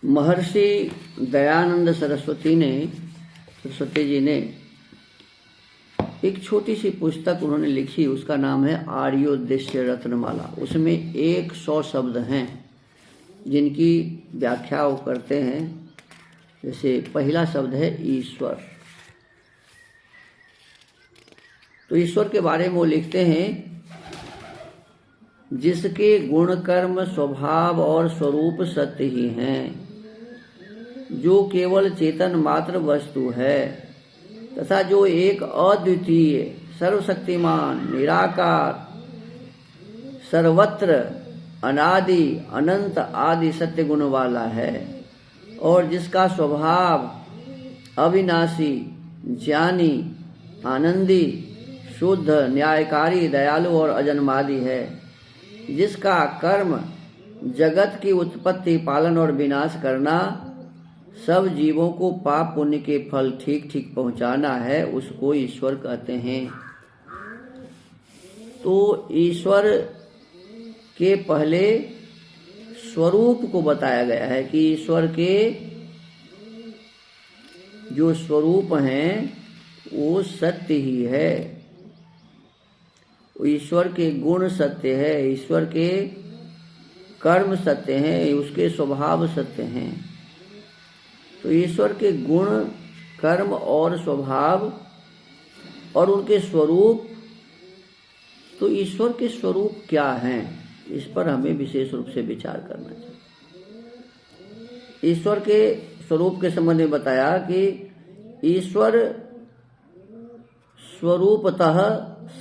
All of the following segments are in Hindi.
महर्षि दयानंद सरस्वती जी ने एक छोटी सी पुस्तक उन्होंने लिखी, उसका नाम है आर्योद्देश्य रत्नमाला। उसमें 100 शब्द हैं जिनकी व्याख्या वो करते हैं। जैसे पहला शब्द है ईश्वर। तो ईश्वर के बारे में वो लिखते हैं, जिसके गुण कर्म स्वभाव और स्वरूप सत्य ही हैं, जो केवल चेतन मात्र वस्तु है तथा जो एक अद्वितीय सर्वशक्तिमान निराकार सर्वत्र अनादि अनंत आदि सत्य गुण वाला है और जिसका स्वभाव अविनाशी ज्ञानी आनंदी शुद्ध न्यायकारी दयालु और अजन्मादि है, जिसका कर्म जगत की उत्पत्ति पालन और विनाश करना, सब जीवों को पाप पुण्य के फल ठीक ठीक पहुंचाना है, उसको ईश्वर कहते हैं। तो ईश्वर के पहले स्वरूप को बताया गया है कि ईश्वर के जो स्वरूप हैं वो सत्य ही है। ईश्वर के गुण सत्य है, ईश्वर के कर्म सत्य हैं, उसके स्वभाव सत्य हैं। तो ईश्वर के गुण कर्म और स्वभाव और उनके स्वरूप, तो ईश्वर के स्वरूप क्या हैं, इस पर हमें विशेष रूप से विचार करना चाहिए। ईश्वर के स्वरूप के संबंध में बताया कि ईश्वर स्वरूपतः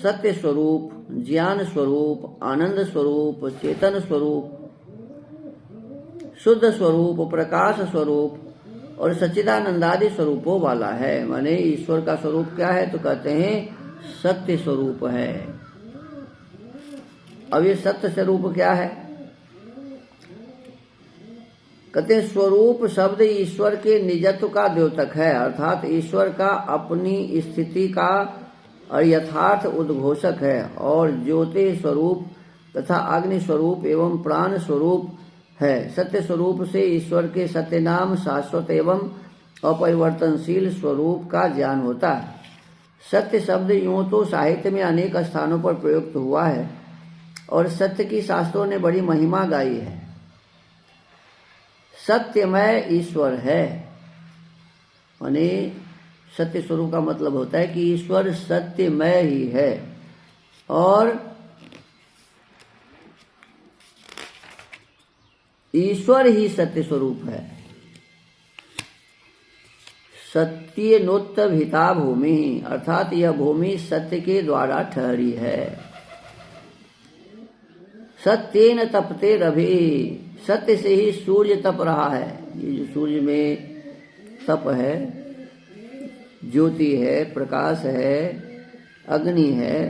सत्य स्वरूप, ज्ञान स्वरूप, आनंद स्वरूप, चेतन स्वरूप, शुद्ध स्वरूप, प्रकाश स्वरूप और सच्चिदानंदादि स्वरूपों वाला है। माने ईश्वर का स्वरूप क्या है, तो कहते हैं सत्य स्वरूप है। अब ये सत्य स्वरूप क्या है, कहते हैं स्वरूप शब्द ईश्वर के निजत्व का द्योतक है, अर्थात ईश्वर का अपनी स्थिति का और यथार्थ उद्घोषक है और ज्योति स्वरूप तथा अग्नि स्वरूप एवं प्राण स्वरूप है। सत्य स्वरूप से ईश्वर के सत्य नाम शाश्वत एवं अपरिवर्तनशील स्वरूप का ज्ञान होता है। सत्य शब्द यूं तो साहित्य में अनेक स्थानों पर प्रयुक्त हुआ है और सत्य की शास्त्रों ने बड़ी महिमा गाई है। सत्यमय ईश्वर है, माने सत्य स्वरूप का मतलब होता है कि ईश्वर सत्यमय ही है और ईश्वर ही सत्य स्वरूप है। सत्य नोत्त भिता भूमि, अर्थात यह भूमि सत्य के द्वारा ठहरी है। सत्येन तपते रवि, सत्य से ही सूर्य तप रहा है। ये जो सूर्य में तप है, ज्योति है, प्रकाश है, अग्नि है,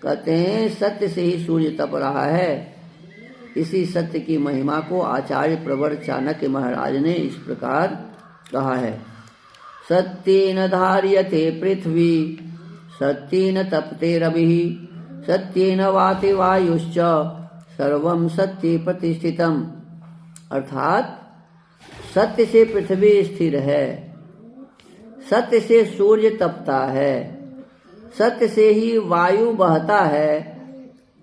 कहते हैं सत्य से ही सूर्य तप रहा है। इसी सत्य की महिमा को आचार्य प्रवर चाणक्य महाराज ने इस प्रकार कहा है, सत्येन धार्यते पृथ्वी सत्येन तपते रविः सत्येन वाति वायुश्च सर्वं सत्ये प्रतिष्ठितम्। अर्थात सत्य से पृथ्वी स्थिर है, सत्य से सूर्य तपता है, सत्य से ही वायु बहता है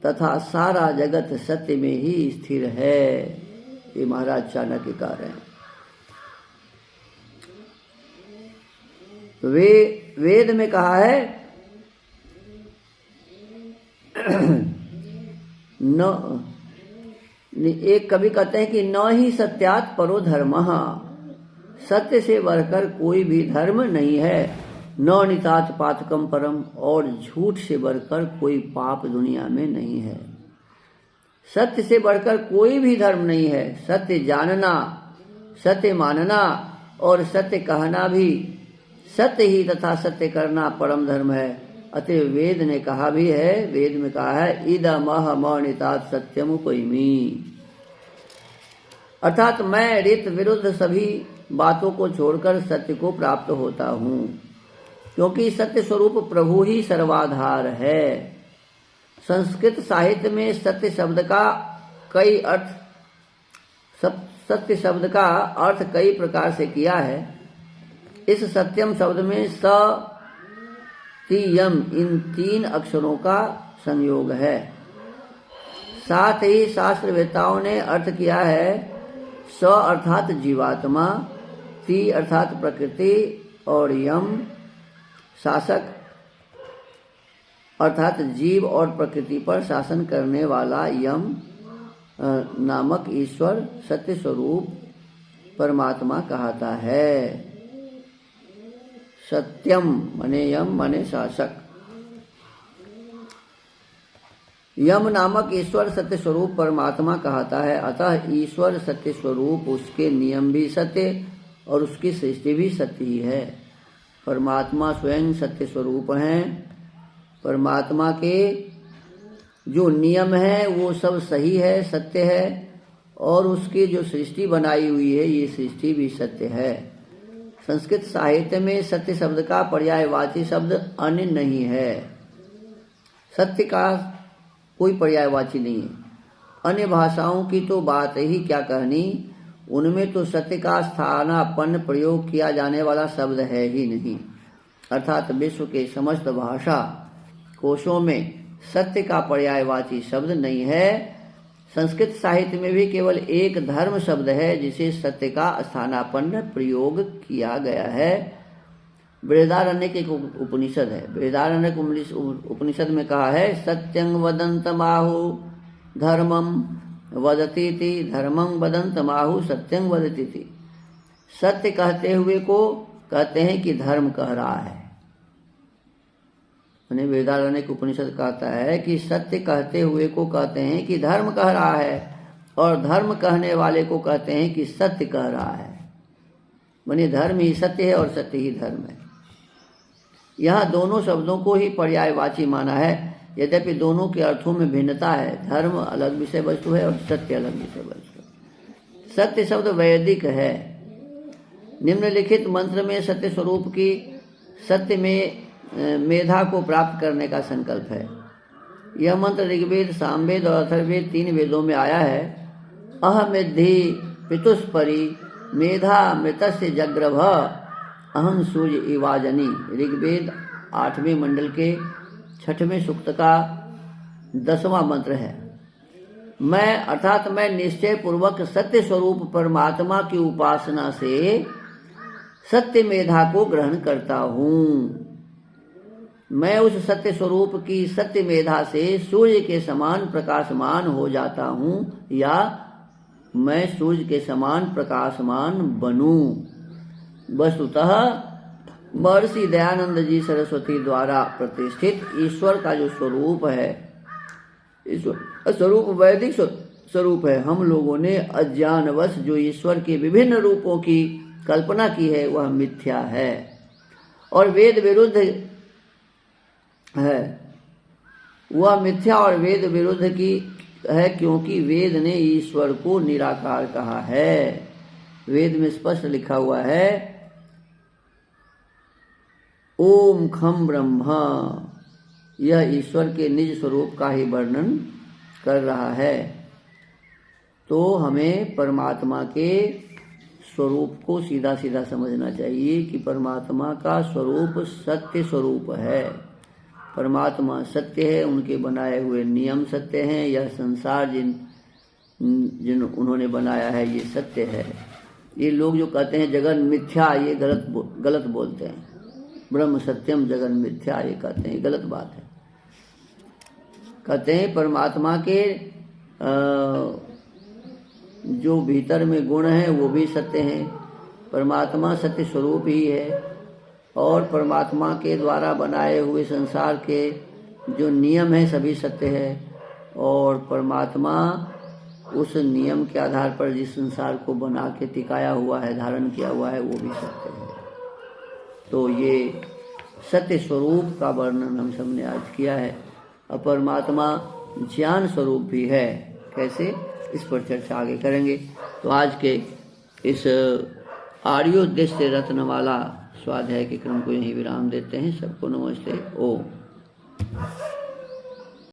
तथा सारा जगत सत्य में ही स्थिर है। ये महाराज चाणक्य कह रहे हैं। वेद में कहा है न, एक कवि कहते हैं कि न ही सत्यात् परो धर्मः, सत्य से बढ़कर कोई भी धर्म नहीं है। न नितात पातकम परम, और झूठ से बढ़कर कोई पाप दुनिया में नहीं है। सत्य से बढ़कर कोई भी धर्म नहीं है। सत्य जानना, सत्य मानना और सत्य कहना भी सत्य ही तथा सत्य करना परम धर्म है। अतः वेद ने कहा भी है, वेद में कहा है इदमह नितात सत्यम उपैमि, अर्थात मैं रित विरुद्ध सभी बातों को छोड़कर सत्य को प्राप्त होता हूँ, क्योंकि सत्य स्वरूप प्रभु ही सर्वाधार है। संस्कृत साहित्य में सत्य शब्द का कई अर्थ सत्य शब्द का अर्थ कई प्रकार से किया है। इस सत्यम शब्द में स ति यम इन 3 अक्षरों का संयोग है। साथ ही शास्त्रवेताओं ने अर्थ किया है स अर्थात जीवात्मा, ति अर्थात प्रकृति और यम शासक अर्थात जीव और प्रकृति पर शासन करने वाला यम नामक ईश्वर सत्य स्वरूप परमात्मा कहता है। सत्यम माने यम माने शासक। यम नामक ईश्वर सत्य स्वरूप परमात्मा कहता है। अतः ईश्वर सत्य स्वरूप, उसके नियम भी सत्य और उसकी सृष्टि भी सत्य ही है। परमात्मा स्वयं सत्य स्वरूप हैं। परमात्मा के जो नियम है वो सब सही है, सत्य है, और उसकी जो सृष्टि बनाई हुई है ये सृष्टि भी सत्य है। संस्कृत साहित्य में सत्य शब्द का पर्यायवाची शब्द अन्य नहीं है। सत्य का कोई पर्यायवाची नहीं है। अन्य भाषाओं की तो बात ही क्या कहनी, उनमें तो सत्य का स्थानापन्न प्रयोग किया जाने वाला शब्द है ही नहीं। अर्थात विश्व के समस्त भाषा कोशों में सत्य का पर्यायवाची शब्द नहीं है। संस्कृत साहित्य में भी केवल एक धर्म शब्द है जिसे सत्य का स्थानापन्न प्रयोग किया गया है। बृहदारण्यक एक उपनिषद है। बृहदारण्यक उपनिषद में कहा है सत्यं वदन्तमाहु धर्मं वदतीति, धर्मं वदन्तमाहु सत्यं वदतीति। सत्य कहते हुए को कहते हैं कि धर्म कह रहा है। वेदारण्यक उपनिषद कहता है कि सत्य कहते हुए को कहते हैं कि धर्म कह रहा है, और धर्म कहने वाले को कहते हैं कि सत्य कह रहा है। माने धर्म ही सत्य है और सत्य ही धर्म है। यह दोनों शब्दों को ही पर्यायवाची माना है, यद्यपि दोनों के अर्थों में भिन्नता है। धर्म अलग विषय वस्तु है और सत्य अलग विषय वस्तु। सत्य शब्द वैदिक है। निम्नलिखित मंत्र में सत्य स्वरूप की सत्य में मेधा को प्राप्त करने का संकल्प है। यह मंत्र ऋग्वेद, सामवेद और अथर्ववेद 3 वेदों में आया है। अहमिद्धि पितुस्परि मेधा मृतस्य जग्रभ अहं सूर्य इवाजनी। ऋग्वेद 8वें मंडल के 6वें सूक्त का 10वां मंत्र है। मैं अर्थात मैं निश्चय पूर्वक सत्य स्वरूप परमात्मा की उपासना से सत्य मेधा को ग्रहण करता हूँ। मैं उस सत्य स्वरूप की सत्य मेधा से सूर्य के समान प्रकाशमान हो जाता हूँ, या मैं सूर्य के समान प्रकाशमान बनूं। वस्तुतः महर्षि दयानंद जी सरस्वती द्वारा प्रतिष्ठित ईश्वर का जो स्वरूप है, ईश्वर स्वरूप वैदिक स्वरूप है। हम लोगों ने अज्ञानवश जो ईश्वर के विभिन्न रूपों की कल्पना की है वह मिथ्या है और वेद विरुद्ध है। वह मिथ्या और वेद विरुद्ध की है, क्योंकि वेद ने ईश्वर को निराकार कहा है। वेद में स्पष्ट लिखा हुआ है ओम खम ब्रह्मा। यह ईश्वर के निज स्वरूप का ही वर्णन कर रहा है। तो हमें परमात्मा के स्वरूप को सीधा सीधा समझना चाहिए कि परमात्मा का स्वरूप सत्य स्वरूप है। परमात्मा सत्य है, उनके बनाए हुए नियम सत्य हैं। यह संसार जिन उन्होंने बनाया है ये सत्य है। ये लोग जो कहते हैं जगन मिथ्या, ये गलत बोलते हैं। ब्रह्म सत्यम जगन मिथ्या ये कहते हैं, गलत बात है। कहते हैं परमात्मा के जो भीतर में गुण हैं वो भी सत्य हैं। परमात्मा सत्य स्वरूप ही है और परमात्मा के द्वारा बनाए हुए संसार के जो नियम हैं सभी सत्य है, और परमात्मा उस नियम के आधार पर जिस संसार को बना के टिकाया हुआ है, धारण किया हुआ है, वो भी सत्य है। तो ये सत्य स्वरूप का वर्णन हम सबने आज किया है। और परमात्मा ज्ञान स्वरूप भी है। कैसे, इस पर चर्चा आगे करेंगे। तो आज के इस आर्योद्देश्य रत्नमाला स्वाध्याय के क्रम को यहीं विराम देते हैं। सबको नमस्ते। ओम।